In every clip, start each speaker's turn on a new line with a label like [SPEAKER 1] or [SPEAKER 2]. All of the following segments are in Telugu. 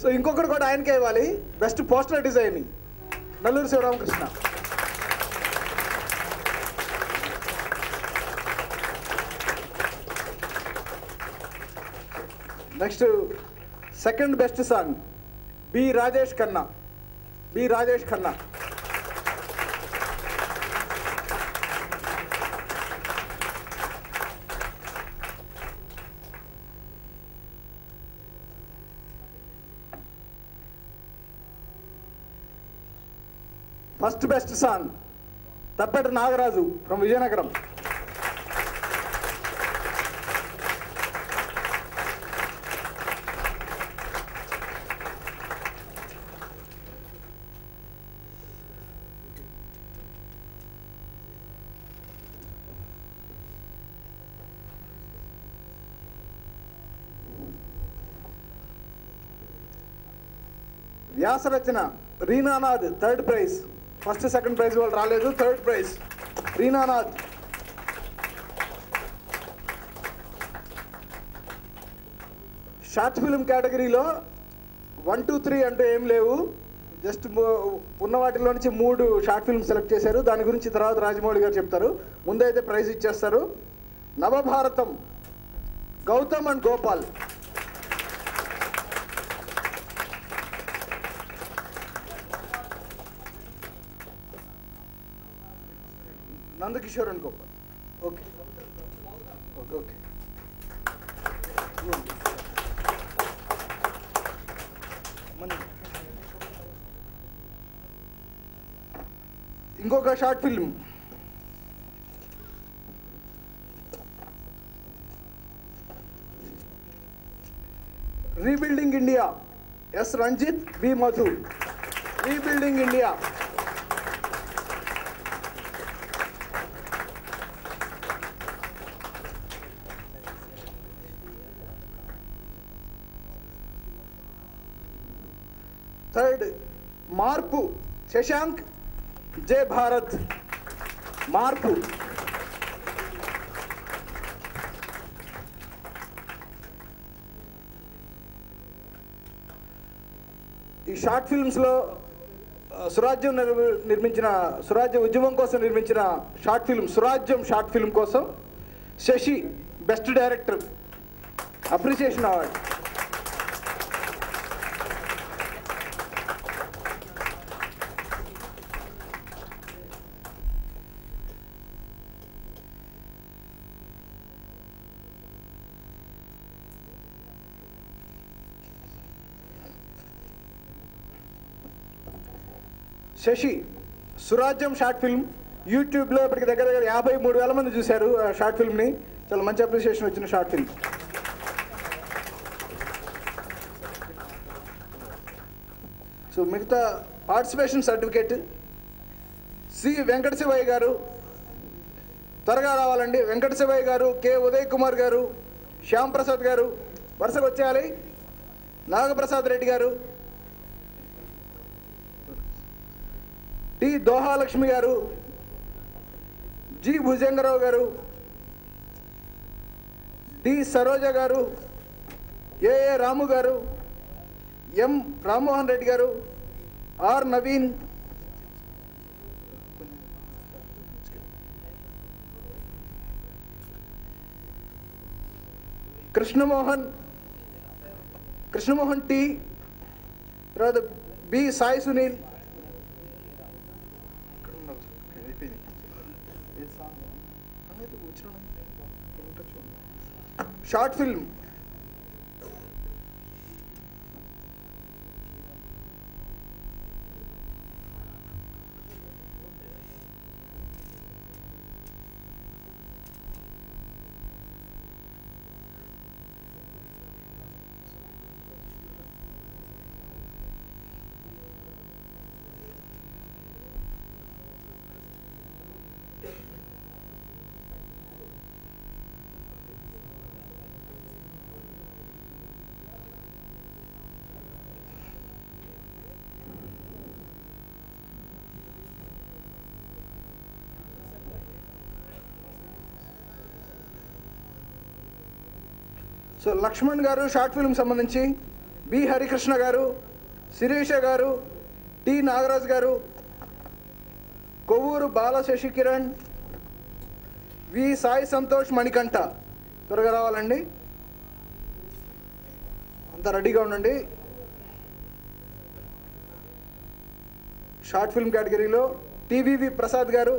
[SPEAKER 1] సో ఇంకొకటి కూడా ఆయనకే ఇవ్వాలి, best poster designing, Nalluru Sivaramakrishna. Next second best song B Rajesh Khanna. First best song Tappeta Nagaraju from Vizianagaram. వ్యాసరచన Reenanath third prize. First second prize వాళ్ళు రాలేదు, third prize Reenanath. Short film కేటగిరీలో 1, 2, 3 అంటే ఏం లేవు, జస్ట్ ఉన్న వాటిలో నుంచి 3 షార్ట్ ఫిల్మ్ సెలెక్ట్ చేశారు. దాని గురించి తర్వాత రాజమౌళి గారు చెప్తారు, ముందైతే ప్రైజ్ ఇచ్చేస్తారు. Navabharatam Gautam and Gopal. Nandakishore and Gopal. Okay okay okay. ఇంకొక short film rebuilding India, S Ranjith, B Madhu. Rebuilding India. Third Marpu Shashank, జై భారత్. మార్పు. ఈ షార్ట్ ఫిల్మ్స్లో సురాజ్యం నిర్మించిన, సురాజ్య ఉద్యమం కోసం నిర్మించిన short film, Surajyam short film కోసం Sashi best director appreciation award. Sashi Surajyam short film యూట్యూబ్లో ఇప్పటికి దగ్గర 53,000 మంది చూశారు షార్ట్ ఫిల్మ్ని. చాలా మంచి అప్రిసియేషన్ వచ్చిన షార్ట్ ఫిల్మ్. సో మిగతా participation certificate C Venkata Shivayya గారు, త్వరగా రావాలండి. వెంకట శివయ్య గారు, కె ఉదయ్ కుమార్ గారు, శ్యామ్ ప్రసాద్ గారు వరుసగా వచ్చేయాలి. నాగప్రసాద్ రెడ్డి గారు, టి దోహాలక్ష్మి గారు, జి భుజంగరావు గారు, డి సరోజ గారు, ఏ రాము గారు, ఎం రామ్మోహన్ రెడ్డి గారు, ఆర్ నవీన్, కృష్ణమోహన్ టి, తర్వాత B Sai Sunil. Short film so Laxman గారు షార్ట్ ఫిల్మ్ సంబంధించి బి హరికృష్ణ గారు, శిరీష గారు, టి నాగరాజ్ గారు, కొవ్వూరు బాల శశికిరణ్, వి సాయి సంతోష్ మణికంఠ. త్వరగా రావాలండి, అంతా రెడీగా ఉండండి. షార్ట్ ఫిల్మ్ కేటగిరీలో టివివి ప్రసాద్ గారు,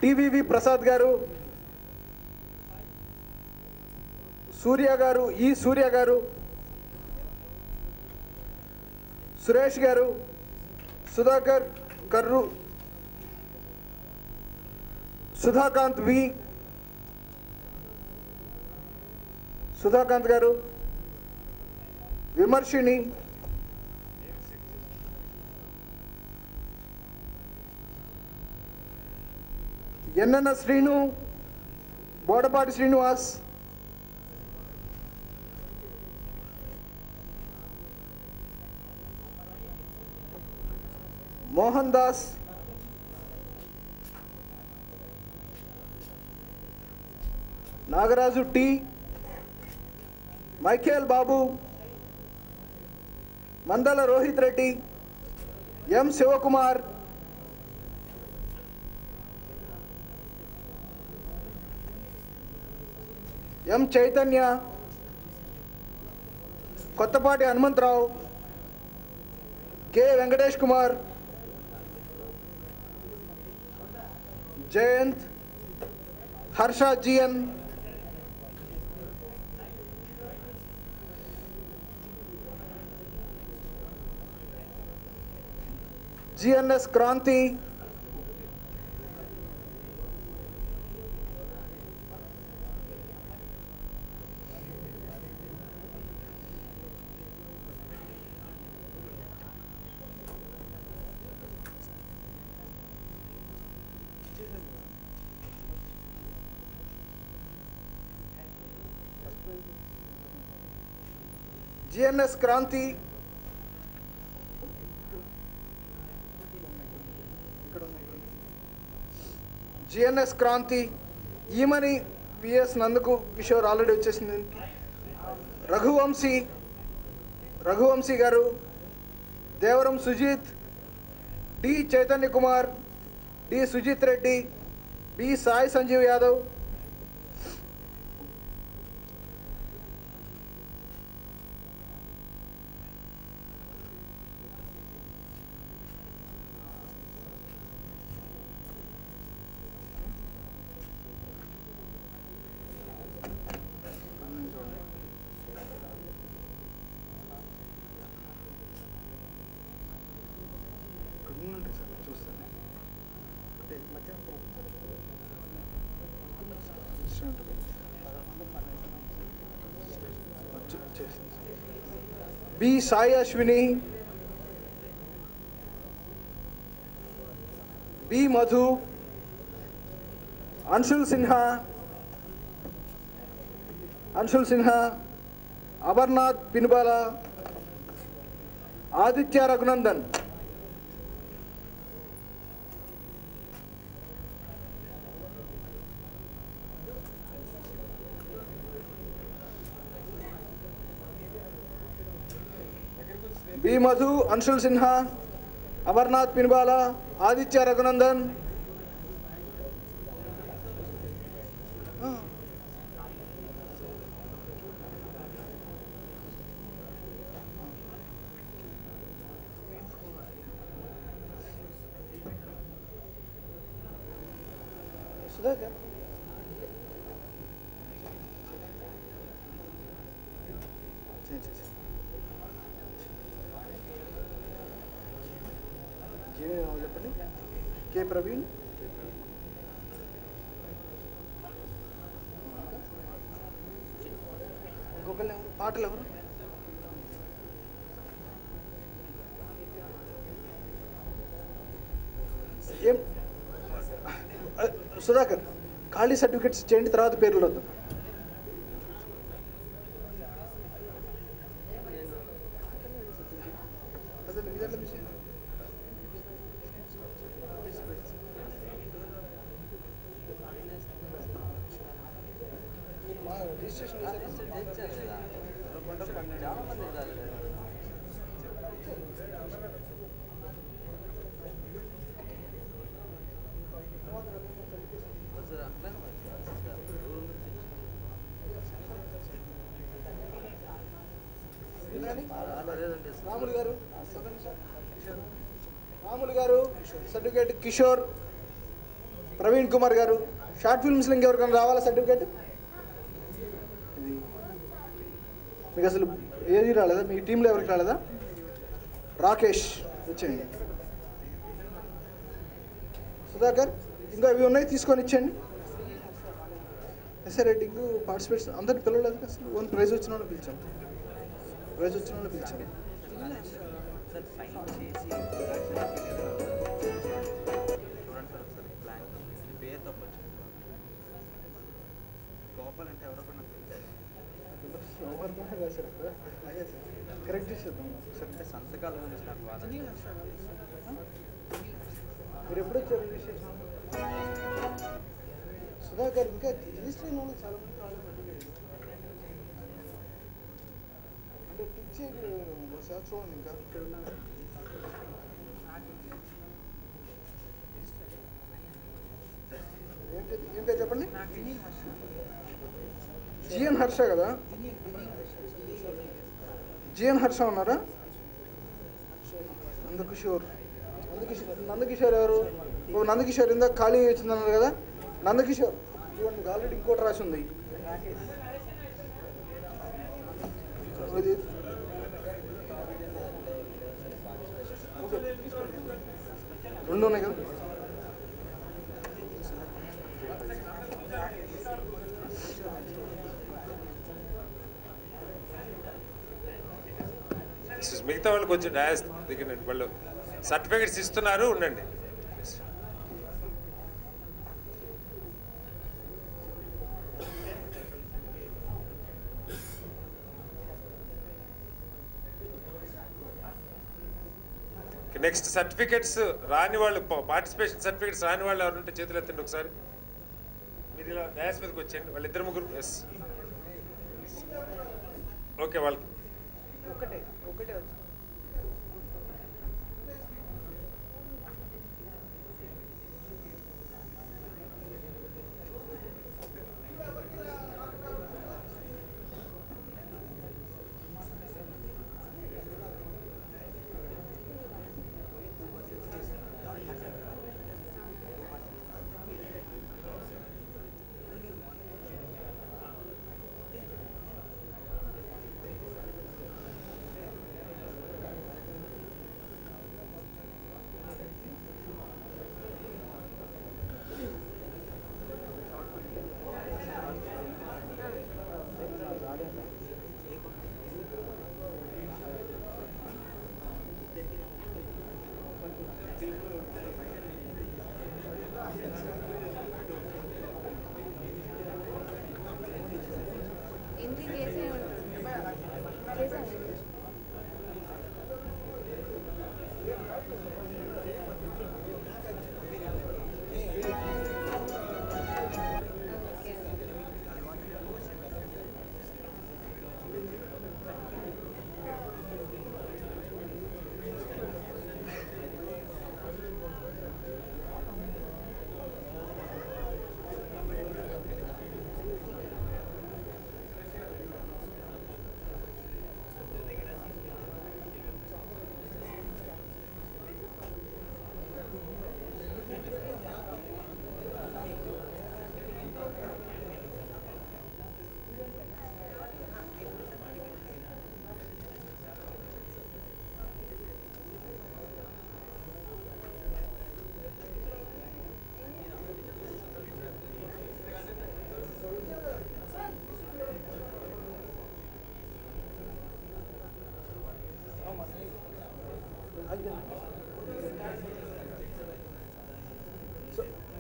[SPEAKER 1] టివివి ప్రసాద్ గారు, సూర్య గారు, ఈ సూర్య గారు, సురేష్ గారు, సుధాకర్ కర్రు, సుధాకాంత్ వి, సుధాకాంత్ గారు, విమర్శిని, ఎన్నన్న Srinu, Bodapati Srinivas, Mohan Das, Nagaraju T, Michael Babu, Mandala Rohit Reddy, M Sivakumar, M Chaitanya, Kothapati Hanumantharao, K Venkatesh Kumar, Jayanth, Harsha GN, GNS Kranthi, GNS Kranthi, GNS Kranthi, Eemani VS నందుకు కిషోర్ ఆల్రెడీ వచ్చేసింది. Raghuvamshi garu, Devaram Sujith, D Chaitanya Kumar, D Sujith Reddy, B Sai Sanjeev Yadav, B Sai Ashwini, B Madhu, Anshul Sinha, Amarnath Pinubala, Aditya Raghunandan, B Madhu, Anshul Sinha, Amarnath Pinubala, Aditya Raghunandan, Sudhakar, చెప్పండి. కే ప్రవీణ్, ఇంకొకళ్ళు ఎవరు, పాటలు ఎవరు, ఏం సుధాకర్ ఖాళీ సర్టిఫికెట్స్ ఇచ్చేయండి, తర్వాత పేర్లు వద్దాం. అదే రాములు గారు సర్టిఫికేట్. కిషోర్ ప్రవీణ్ కుమార్ గారు. షార్ట్ ఫిల్మ్స్లో ఇంకెవరికైనా రావాలా సర్టిఫికేట్? మీకు అసలు ఏది రాలేదా? మీ టీంలో ఎవరికి రాలేదా? రాకేష్ వచ్చేయండి. సుధాకర్ ఇంకా ఇవి ఉన్నాయి, తీసుకొని ఇచ్చేయండి. ఎస్ఆర్ రైటింగ్ పార్టిసిపేట్స్ అందరిని పిలవలేదు అసలు. ఓన్ ప్రైజ్ వచ్చిన వాళ్ళు పిలిచాం. ప్రైజ్ వచ్చిన వాళ్ళు పిలిచాం. కరెక్ట్ చేసేద్దాం. సంతకాలు మీరు ఎప్పుడు వచ్చారు రిజిస్ట్రేషన్? సుధాకర్ ఇంకా రిజిస్ట్రేషన్ వాళ్ళు చాలా మంది అంటే టీచర్ ఒకసారి చూడండి. ఇంకా ఇక్కడ ఏం పేరు చెప్పండి? జిఎన్ హర్ష కదా? జిఎన్ హర్ష ఉన్నారా? నందకిషోర్. నందకిషోర్ ఎవరు? ఓ నందకిషోర్ ఇందాక ఖాళీ వచ్చిందన్నారు కదా, నందకిషోర్. చూడండి ఆల్రెడీ ఇంకోటి రాసి ఉంది. రెండు ఉన్నాయి కదా.
[SPEAKER 2] మిగతా వాళ్ళు కొంచెం డయాస్ దిగినండి. వాళ్ళు సర్టిఫికెట్స్ ఇస్తున్నారు, ఉండండి. నెక్స్ట్ సర్టిఫికెట్స్ రాని వాళ్ళు, పార్టిసిపేషన్ సర్టిఫికెట్స్ రాని వాళ్ళు ఎవరుంటే చేతులు ఎత్తండి ఒకసారి. మీరు ఇలా డయాస్ మీదకి వచ్చేయండి. వాళ్ళు ఇద్దరు ముగ్గురు. Yes, okay. వాళ్ళకి
[SPEAKER 1] ఒకటే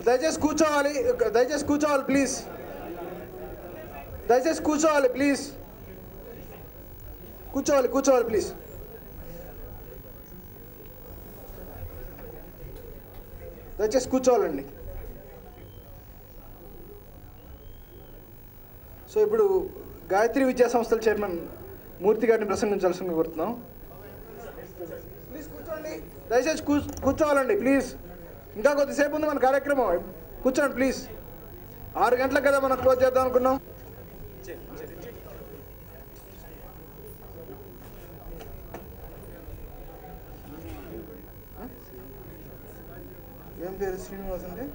[SPEAKER 1] దయచేసి కూర్చోవాలి, దయచేసి కూర్చోవాలి ప్లీజ్, దయచేసి కూర్చోవాలి ప్లీజ్, కూర్చోవాలి ప్లీజ్. దయచేసి కూర్చోవాలండి. సో ఇప్పుడు గాయత్రి విద్యా సంస్థల చైర్మన్ మూర్తి గారిని ప్రసంగించాల్సిందిగా కోరుతున్నాం. ప్లీజ్ కూర్చోండి, దయచేసి కూర్చోవాలండి ప్లీజ్. ఇంకా కొద్దిసేపు ఉంది మన కార్యక్రమం. కూర్చోండి ప్లీజ్. 6 గంటలకు కదా మనం క్లోజ్ చేద్దాం అనుకున్నాం. ఏం పేరు? శ్రీనివాస్ అంటే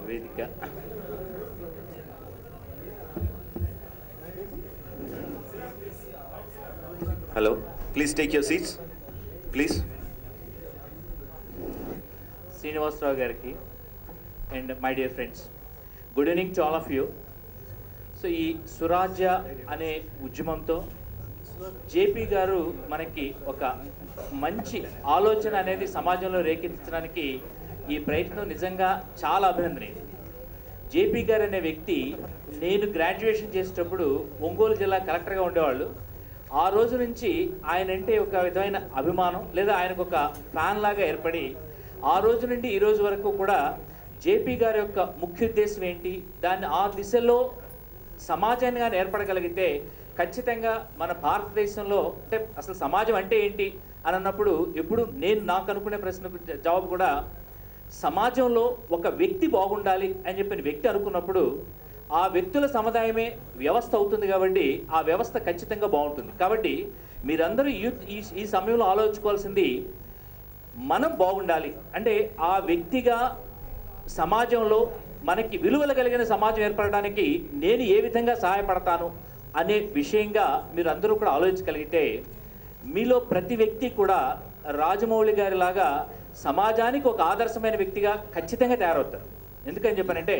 [SPEAKER 3] వేదిక.
[SPEAKER 4] Hello, please take your seats, please.
[SPEAKER 3] Srinivasarao గారికి and my dear friends, good evening to all of you. So ఈ సురాజ్య అనే ఉద్యమంతో జేపీ గారు మనకి ఒక మంచి ఆలోచన అనేది సమాజంలో రేకెత్తించడానికి ఈ ప్రయత్నం నిజంగా చాలా అభినందనీయం. జేపీ గారు అనే వ్యక్తి నేను గ్రాడ్యుయేషన్ చేసేటప్పుడు ఒంగోలు జిల్లా కలెక్టర్గా ఉండేవాళ్ళు. ఆ రోజు నుంచి ఆయన అంటే ఒక విధమైన అభిమానం లేదా ఆయనకు ఒక ఫ్యాన్ లాగా ఏర్పడి ఆ రోజు నుండి ఈ రోజు వరకు కూడా జేపీ గారి యొక్క ముఖ్య ఉద్దేశం ఏంటి, దాన్ని ఆ దిశలో సమాజాన్ని కానీ ఏర్పడగలిగితే ఖచ్చితంగా మన భారతదేశంలో అంటే అసలు సమాజం అంటే ఏంటి అని అన్నప్పుడు ఎప్పుడు నేను నాకు అనుకునే ప్రశ్నకు జవాబు కూడా సమాజంలో ఒక వ్యక్తి బాగుండాలి అని చెప్పిన వ్యక్తి అనుకున్నప్పుడు ఆ వ్యక్తుల సముదాయమే వ్యవస్థ అవుతుంది. కాబట్టి ఆ వ్యవస్థ ఖచ్చితంగా బాగుంటుంది. కాబట్టి మీరందరూ ఈ సమయంలో ఆలోచించుకోవాల్సింది మనం బాగుండాలి అంటే ఆ వ్యక్తిగా సమాజంలో మనకి విలువలు కలిగిన సమాజం ఏర్పడడానికి నేను ఏ విధంగా సహాయపడతాను అనే విషయంగా మీరు అందరూ కూడా ఆలోచించగలిగితే మీలో ప్రతి వ్యక్తి కూడా రాజమౌళి గారి లాగా సమాజానికి ఒక ఆదర్శమైన వ్యక్తిగా ఖచ్చితంగా తయారవుతారు. ఎందుకని చెప్పానంటే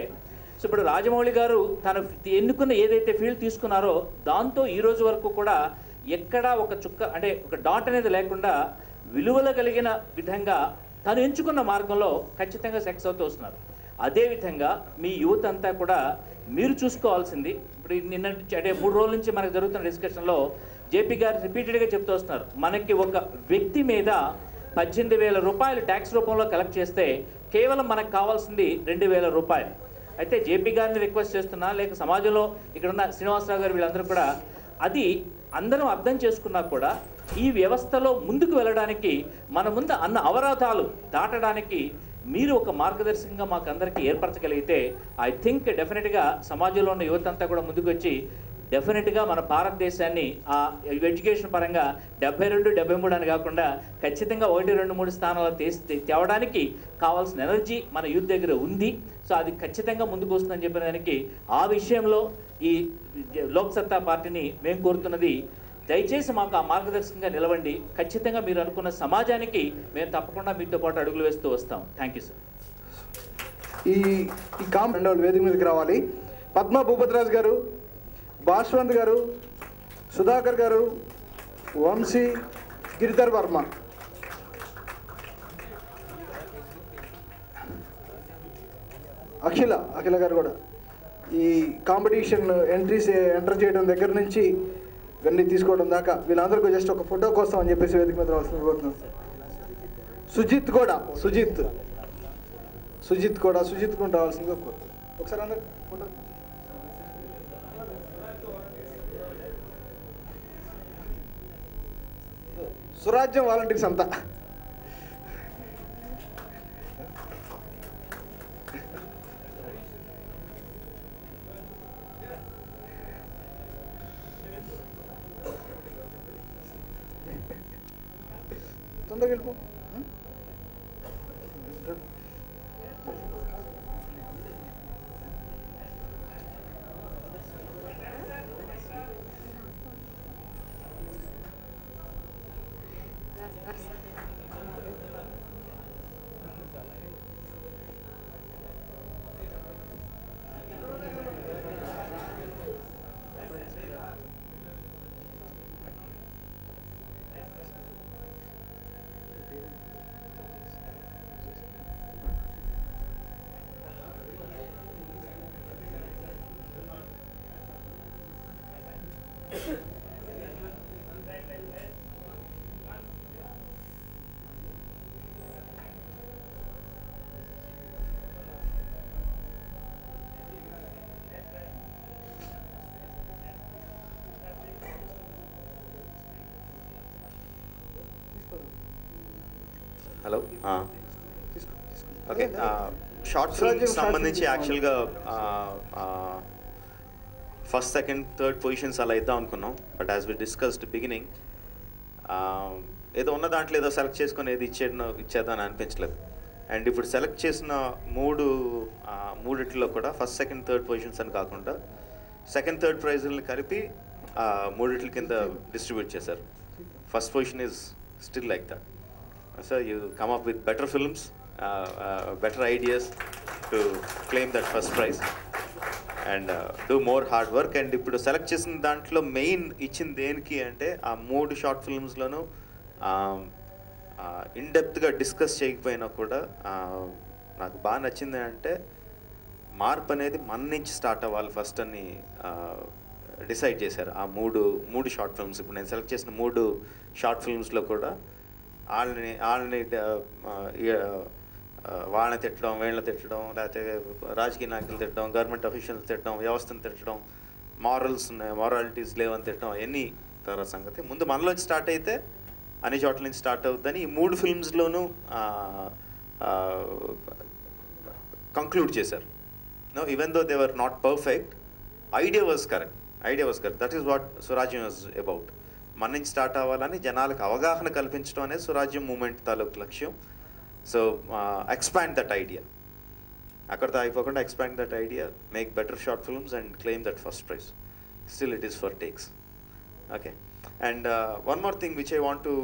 [SPEAKER 3] సో ఇప్పుడు రాజమౌళి గారు తను ఎన్నుకున్న ఏదైతే ఫీల్డ్ తీసుకున్నారో దాంతో ఈ రోజు వరకు కూడా ఎక్కడా ఒక చుక్క అంటే ఒక డాట్ అనేది లేకుండా విలువలు కలిగిన విధంగా తను ఎంచుకున్న మార్గంలో ఖచ్చితంగా సక్సెస్ అవుతూ వస్తున్నారు. అదేవిధంగా మీ యూత్ అంతా కూడా మీరు చూసుకోవాల్సింది ఇప్పుడు నిన్న అంటే 3 రోజుల నుంచి మనకు జరుగుతున్న డిస్కషన్లో జేపీ గారు రిపీటెడ్గా చెప్తూ వస్తున్నారు. మనకి ఒక వ్యక్తి మీద 18,000 రూపాయలు ట్యాక్స్ రూపంలో కలెక్ట్ చేస్తే కేవలం మనకు కావాల్సింది 2,000 రూపాయలు. అయితే జేపీ గారిని రిక్వెస్ట్ చేస్తున్నా లేక సమాజంలో ఇక్కడ ఉన్న శ్రీనివాసరావు గారు వీళ్ళందరూ కూడా అది అందరం అర్థం చేసుకున్నా కూడా ఈ వ్యవస్థలో ముందుకు వెళ్ళడానికి మన ముందు అన్న అవరోధాలు దాటడానికి మీరు ఒక మార్గదర్శకంగా మాకు అందరికీ ఏర్పరచగలిగితే ఐ థింక్ డెఫినెట్గా సమాజంలో ఉన్న యువత అంతా కూడా ముందుకు వచ్చి డెఫినెట్గా మన భారతదేశాన్ని ఆ ఎడ్యుకేషన్ పరంగా 72, 73 అని కాకుండా ఖచ్చితంగా 1, 2, 3 స్థానాలు తేవడానికి కావాల్సిన ఎనర్జీ మన యూత్ దగ్గర ఉంది. సో అది ఖచ్చితంగా ముందుకు వస్తుందని చెప్పిన దానికి ఆ విషయంలో ఈ లోక్సత్తా పార్టీని మేము కోరుతున్నది దయచేసి మాకు ఆ మార్గదర్శకంగా నిలవండి. ఖచ్చితంగా మీరు అనుకున్న సమాజానికి మేము తప్పకుండా మీతో పాటు అడుగులు వేస్తూ వస్తాం. Thank you sir.
[SPEAKER 1] ఈ కాంపౌండ్ వేదిక మీదకి రావాలి. పద్మా భూపతిరాజు గారు, భాస్వంత్ గారు, సుధాకర్ గారు, వంశీ, గిరిధర్ వర్మ. అఖిల గారు కూడా ఈ కాంపిటీషన్ ఎంటర్ చేయడం దగ్గర నుంచి ఇవన్నీ తీసుకోవడం దాకా వీళ్ళందరికీ జస్ట్ ఒక ఫోటో కోసం అని చెప్పేసి వేదిక మీద రావాల్సింది కోరుతున్నాం. సుజిత్ కూడా రావాల్సిందిగా కోరుతున్నాం. ఒకసారి అందరు ఫోటో. సురాజ్యం వాలంటీర్స్ అంతా తొందరగా వెళ్ళిపో.
[SPEAKER 4] హలో ఓకే షార్ట్ ఫిల్మ్కి సంబంధించి యాక్చువల్గా ఫస్ట్ సెకండ్ థర్డ్ పొజిషన్స్ అలా ఇద్దాం అనుకున్నాం. But as we discussed beginning ఏదో ఉన్న దాంట్లో ఏదో సెలెక్ట్ చేసుకొని ఏది ఇచ్చేద్దాం అనిపించలేదు. అండ్ ఇప్పుడు సెలెక్ట్ చేసిన మూడిట్లో కూడా ఫస్ట్ సెకండ్ థర్డ్ పొజిషన్స్ అని కాకుండా సెకండ్ థర్డ్ ప్రైజుల్ని కలిపి మూడిట్ల కింద డిస్ట్రిబ్యూట్ చేశారు. First position is still like that. So you come up with better films, better ideas to claim that first prize and do more hard work. And ఇప్పుడు సెలెక్ట్ చేసిన దాంట్లో మెయిన్ ఇచ్చింది దేనికి అంటే ఆ 3 షార్ట్ ఫిల్మ్స్లోనూ ఇన్డెప్త్గా డిస్కస్ చేయకపోయినా కూడా నాకు బాగా నచ్చింది అంటే మార్పు అనేది మన నుంచి స్టార్ట్ అవ్వాలి ఫస్ట్ అని డిసైడ్ చేశారు. ఆ మూడు షార్ట్ ఫిల్మ్స్ ఇప్పుడు నేను సెలెక్ట్ చేసిన 3 షార్ట్ ఫిల్మ్స్లో కూడా వాళ్ళని వాళ్ళని తిట్టడం, వీళ్ళని తిట్టడం, లేకపోతే రాజకీయ నాయకులు తిట్టడం, గవర్నమెంట్ అఫీషియల్స్ తిట్టడం, వ్యవస్థను తిట్టడం, మారాలిటీస్ లేవని తిట్టడం, ఎన్ని తర్వాత సంగతి ముందు మనలోంచి స్టార్ట్ అయితే అన్ని చోట్ల నుంచి స్టార్ట్ అవుతుందని ఈ 3 ఫిల్మ్స్లోనూ కంక్లూడ్ చేశారు. No even though they were not perfect, idea was correct. That is what Swarajyam was about. మన నుంచి స్టార్ట్ అవ్వాలని జనాలకు అవగాహన కల్పించడం అనేది స్వరాజ్యం మూమెంట్ తాలూకు లక్ష్యం. సో ఎక్స్పాండ్ దట్ ఐడియా, అక్కడితో అయిపోకుండా expand that idea, make better short films and claim that first prize. Still it is for takes. Okay, and one more thing which I want to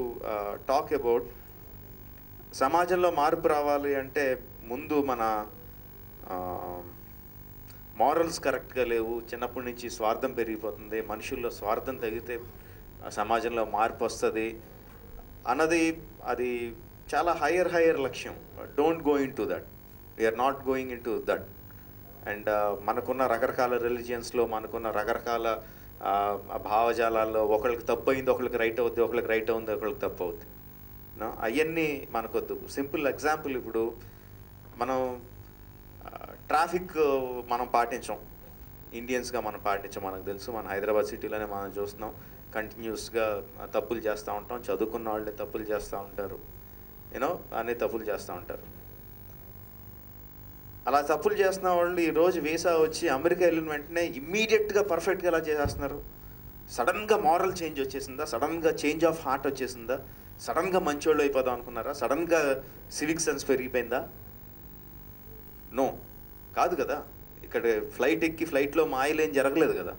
[SPEAKER 4] talk about. సమాజంలో మార్పు రావాలి అంటే ముందు మన మారల్స్ కరెక్ట్గా లేవు, చిన్నప్పటి నుంచి స్వార్థం పెరిగిపోతుంది, మనుషుల్లో స్వార్థం తగ్గితే సమాజంలో మార్పు వస్తుంది అన్నది అది చాలా హయ్యర్ లక్ష్యం. Don't go into that, we're not going into that. And మనకున్న రకరకాల రిలీజియన్స్లో మనకున్న రకరకాల భావజాలాల్లో ఒకళ్ళకి తప్పు అయింది, ఒకళ్ళకి రైట్ అవుద్ది, ఒకళ్ళకి రైట్ అవుంది, ఒకళ్ళకి తప్పు అవుద్ది. అవన్నీ మనకొద్దు. సింపుల్ ఎగ్జాంపుల్, ఇప్పుడు మనం ట్రాఫిక్ మనం పాటించాం, ఇండియన్స్గా మనం పాటించాం. మనకు తెలుసు, మన హైదరాబాద్ సిటీలోనే మనం చూస్తున్నాం, కంటిన్యూస్గా తప్పులు చేస్తూ ఉంటాం. చదువుకున్న వాళ్ళే తప్పులు చేస్తూ ఉంటారు, అన్ని తప్పులు చేస్తూ ఉంటారు. అలా తప్పులు చేస్తున్న వాళ్ళు ఈరోజు వీసా వచ్చి అమెరికా వెళ్ళిన వెంటనే ఇమ్మీడియట్గా పర్ఫెక్ట్గా ఎలా చేసేస్తున్నారు? సడన్గా మారల్ చేంజ్ వచ్చేసిందా? సడన్గా చేంజ్ ఆఫ్ హార్ట్ వచ్చేసిందా? సడన్గా మంచోళ్ళు అయిపోదాం అనుకున్నారా? సడన్గా సివిక్ సెన్స్ పెరిగిపోయిందా? నో, కాదు కదా. ఇక్కడ ఫ్లైట్ ఎక్కి ఫ్లైట్లో మాయలేం జరగలేదు కదా.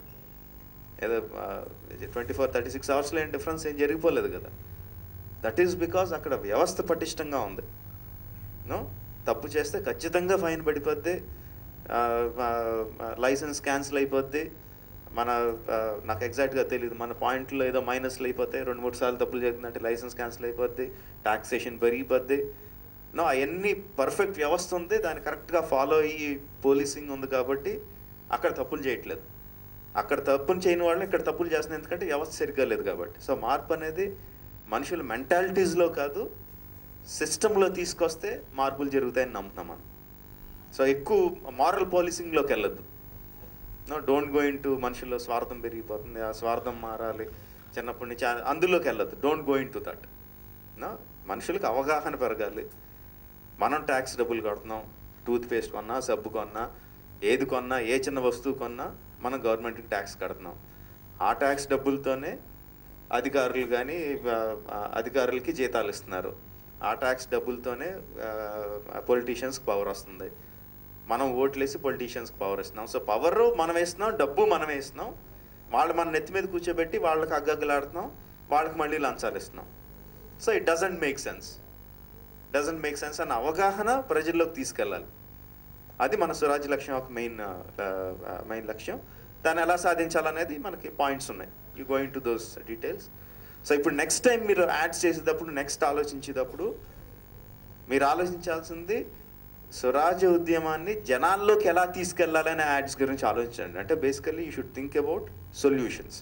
[SPEAKER 4] ఏదో 24-36 అవర్స్లో ఏం డిఫరెన్స్ ఏం జరిగిపోలేదు కదా. దట్ ఈస్ బికాజ్ అక్కడ వ్యవస్థ పటిష్టంగా ఉంది. తప్పు చేస్తే ఖచ్చితంగా ఫైన్ పడిపోద్ది, లైసెన్స్ క్యాన్సిల్ అయిపోద్ది. నాకు ఎగ్జాక్ట్గా తెలియదు, మన పాయింట్లో ఏదో మైనస్లు అయిపోతాయి, 2-3 సార్లు తప్పులు జరిగిందంటే లైసెన్స్ క్యాన్సిల్ అయిపోద్ది, టాక్సేషన్ పెరిగిపోద్ది. అవన్నీ పర్ఫెక్ట్ వ్యవస్థ ఉంది, దాన్ని కరెక్ట్గా ఫాలో అయ్యి పోలీసింగ్ ఉంది కాబట్టి అక్కడ తప్పులు చేయట్లేదు. అక్కడ తప్పులు చేయని వాళ్ళు ఇక్కడ తప్పులు చేస్తున్నారు, ఎందుకంటే వ్యవస్థ సరిగ్గా లేదు కాబట్టి. సో మార్పు అనేది మనుషుల మెంటాలిటీస్లో కాదు, సిస్టంలో తీసుకొస్తే మార్పులు జరుగుతాయని నమ్ముతున్నాం మనం. సో ఎక్కువ మారల్ పాలిసింగ్లోకి వెళ్ళొద్దు. డోంట్ గో ఇన్ టు మనుషుల్లో స్వార్థం పెరిగిపోతుంది, ఆ స్వార్థం మారాలి చిన్నప్పటి నుంచి, అందులోకి వెళ్ళొద్దు. Don't go into that. మనుషులకు అవగాహన పెరగాలి. మనం ట్యాక్స్ డబ్బులు కడుతున్నాం, టూత్ పేస్ట్ కొన్నా, సబ్బు కొన్నా, ఏది కొన్నా, ఏ చిన్న వస్తువు కొన్నా మనం గవర్నమెంట్కి ట్యాక్స్ కడుతున్నాం. ఆ ట్యాక్స్ డబ్బులతోనే అధికారులు కానీ అధికారులకి జీతాలు ఇస్తున్నారు. ఆ ట్యాక్స్ డబ్బులతోనే పొలిటీషియన్స్కి పవర్ వస్తుంది. మనం ఓట్లేసి పొలిటీషియన్స్కి పవర్ ఇస్తున్నాం. సో పవర్ మనం వేస్తున్నాం, డబ్బు మనం వేస్తున్నాం. వాళ్ళు మన నెత్తి మీద కూర్చోబెట్టి వాళ్ళకి అగ్గగ్గలాడుతున్నాం, వాళ్ళకి మళ్ళీ లంచాలు ఇస్తున్నాం. So it doesn't make sense అన్న అవగాహన ప్రజల్లోకి తీసుకెళ్ళాలి. అది మన స్వరాజ్య లక్ష్యం యొక్క మెయిన్ లక్ష్యం. దాన్ని ఎలా సాధించాలనేది మనకి పాయింట్స్ ఉన్నాయి. You going to those details. So ఇప్పుడు నెక్స్ట్ టైం మీరు యాడ్స్ చేసేటప్పుడు, నెక్స్ట్ ఆలోచించేటప్పుడు మీరు ఆలోచించాల్సింది స్వరాజ్య ఉద్యమాన్ని జనాల్లోకి ఎలా తీసుకెళ్లాలనే యాడ్స్ గురించి ఆలోచించండి. అంటే basically you should think about solutions,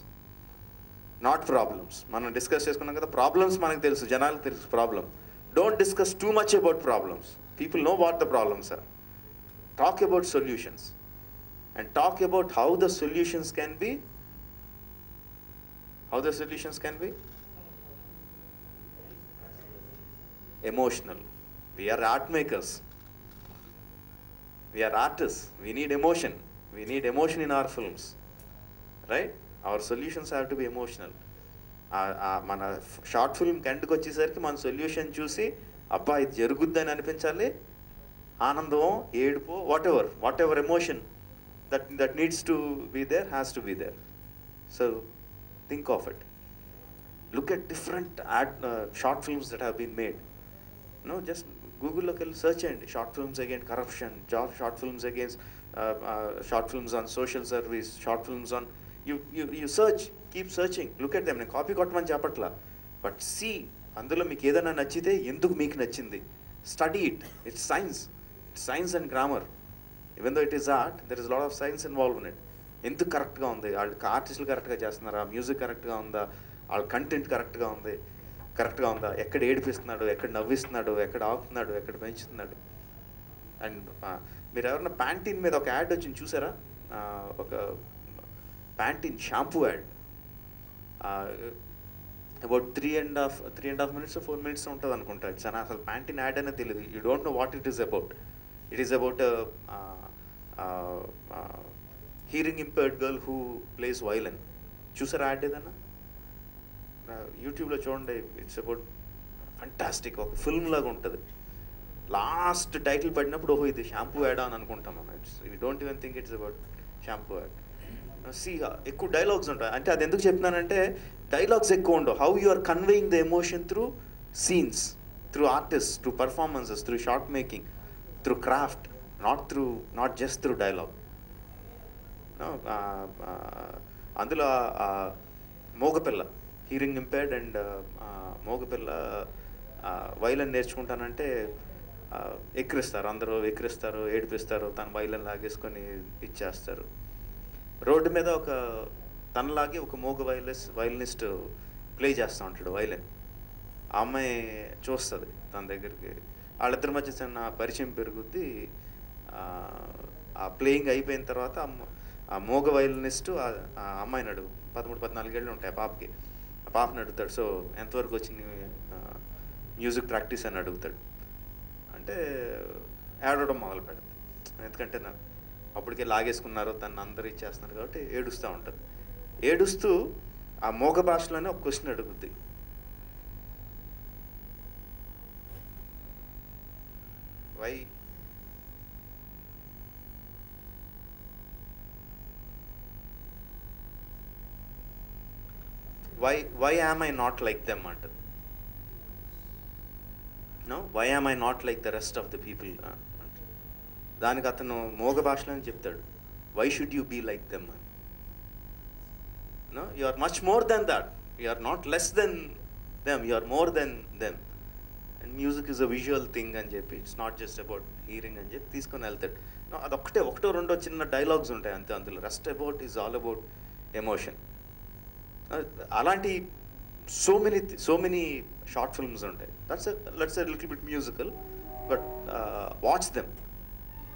[SPEAKER 4] not problems. మనం డిస్కస్ చేసుకున్నాం కదా, ప్రాబ్లమ్స్ మనకు తెలుసు, జనాలకు తెలుసు problem. Don't discuss too much about problems. People know what the problems are. Talk about solutions and talk about how the solutions can be. emotional. We are art makers. We are artists. We need emotion. We need emotion in our films, right? Our solutions have to be emotional. మన షార్ట్ ఫిల్మ్ ఎండ్కి వచ్చేసరికి మన సొల్యూషన్ చూసి అబ్బా ఇది జరుగుద్దని అనిపించాలి. ఆనందం, ఏడుపు, what ever emotion that needs to be there has to be there. So think of it. Look at different short films that have been made. No, just Google local search and short films against corruption, short films against short films on social service, short films on you search, keep searching, look at them. నేను కాపీ కొట్టమని చెప్పట్లా, బట్ సీ అందులో మీకు ఏదైనా నచ్చితే ఎందుకు మీకు నచ్చింది, study it's science and grammar. Even though it is art, there is lot of science involve in it. ఎందుకు కరెక్ట్గా ఉంది, వాళ్ళకి ఆర్టిస్టులు కరెక్ట్గా చేస్తున్నారా, మ్యూజిక్ కరెక్ట్గా ఉందా, వాళ్ళ కంటెంట్ కరెక్ట్గా ఉందా, ఎక్కడ ఏడిపిస్తున్నాడు, ఎక్కడ నవ్విస్తున్నాడు, ఎక్కడ ఆపుతున్నాడు, ఎక్కడ పెంచుతున్నాడు. అండ్ మీరు ఎవరన్నా ప్యాంటీన్ మీద ఒక యాడ్ వచ్చింది చూసారా, ఒక Pantene shampoo ad, about 3.5 minutes 4 minutes ఉంటుంది అనుకుంటా. ఇట్స్ అసలు ప్యాంటీన్ యాడ్ అనేది తెలియదు. You don't know what it is about. It is about hearing impaired girl who plays violin. చూసారా యాడ్ ఏదన్నా? యూట్యూబ్లో చూడండి. ఇట్స్ అబౌట్ ఫంటాస్టిక్, ఒక ఫిల్మ్ లాగా ఉంటుంది. లాస్ట్ టైటిల్ పడినప్పుడు ఓహో ఇది షాంపూ యాడ్ అని అనుకుంటాం మనం. You don't even think it's about shampoo ad. ఎక్కువ డైలాగ్స్ ఉంటాయి. అంటే అది ఎందుకు చెప్తున్నానంటే డైలాగ్స్ ఎక్కువ ఉండవు. How you are conveying the emotion through scenes, through artist, through performances, through short making, through craft, not just through dialogue. అందులో మోగపిల్ల, హీరింగ్ ఇంపైర్డ్ అండ్ మోగపిల్ల వైలన్ నేర్చుకుంటానంటే ఎక్కిరిస్తారు, అందరూ ఎక్కిరిస్తారు, ఏడిపిస్తారు, తన వైలన్ లాగేసుకొని ఇచ్చేస్తారు. రోడ్డు మీద ఒక తనలాగే ఒక మోగ వైలనిస్ట్ ప్లే చేస్తూ ఉంటాడు వైలన్. ఆ అమ్మాయి చూస్తుంది తన దగ్గరికి, వాళ్ళిద్దరి మధ్య చిన్న పరిచయం పెరుగుద్ది. ఆ ప్లేయింగ్ అయిపోయిన తర్వాత ఆ మోగ వైలనిస్ట్ ఆ అమ్మాయిని అడుగు, 13-14 ఏళ్ళు ఉంటాయి ఆ పాపకి. ఆ పాపని అడుగుతాడు, సో ఎంతవరకు వచ్చింది మ్యూజిక్ ప్రాక్టీస్ అని అడుగుతాడు. అంటే ఏడవడం మొదలు పెడుతుంది. ఎందుకంటే అప్పటికే లాగేసుకున్నారు, తను అందరూ ఇచ్చేస్తున్నారు కాబట్టి ఏడుస్తూ ఉంటుంది. ఏడుస్తూ ఆ మోగ భాషలోనే ఒక క్వశ్చన్ అడుగుద్ది, why am I not like them అంటది. No, why am I not like the rest of the people అంటే దానికి అతను మోగ భాషలోనే చెప్తాడు, why should you be like them అని. No, you are much more than that. You are not less than them. You are more than them. And music is a visual thing అని చెప్పి, it's not just about hearing అని చెప్పి తీసుకొని వెళ్తాడు. ఒకటో రెండో చిన్న డైలాగ్స్ ఉంటాయి అంతే అందులో. Rest about is all about emotion. అలాంటి సో మెనీ షార్ట్ ఫిల్మ్స్ ఉంటాయి. Let's a little bit musical, but watch them.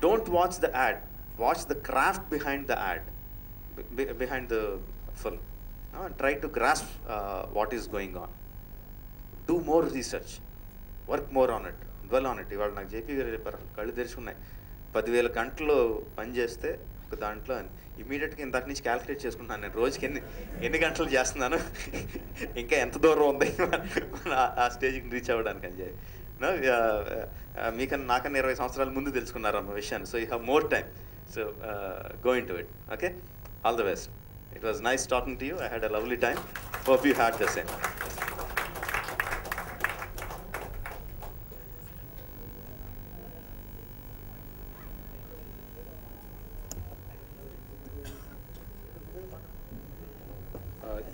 [SPEAKER 4] Don't watch the add, watch the craft behind the add, behind the film, and try to grasp what is going on. Do more research, work more on it, dwell on it. ఇవాళ నాకు జేపీ గారు చెప్పారు, కళ్ళు తెరుచుకున్నాయి. 10,000 గంటలు పనిచేస్తే ఒక దాంట్లో ఇమీడియట్గా ఇందాక నుంచి క్యాలిక్యులేట్ చేసుకుంటున్నాను నేను రోజుకి ఎన్ని గంటలు చేస్తున్నాను, ఇంకా ఎంత దూరం ఉంది ఆ స్టేజ్కి రీచ్ అవ్వడానికి అని చెప్పి. మీకన్నా నాకన్నా 20 సంవత్సరాల ముందు తెలుసుకున్నారు అన్న విషయాన్ని. So you have more time. So go into it. Okay, all the best. It was nice talking to you. I had a lovely time. Hope you had the same.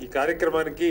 [SPEAKER 2] ఈ కార్యక్రమానికి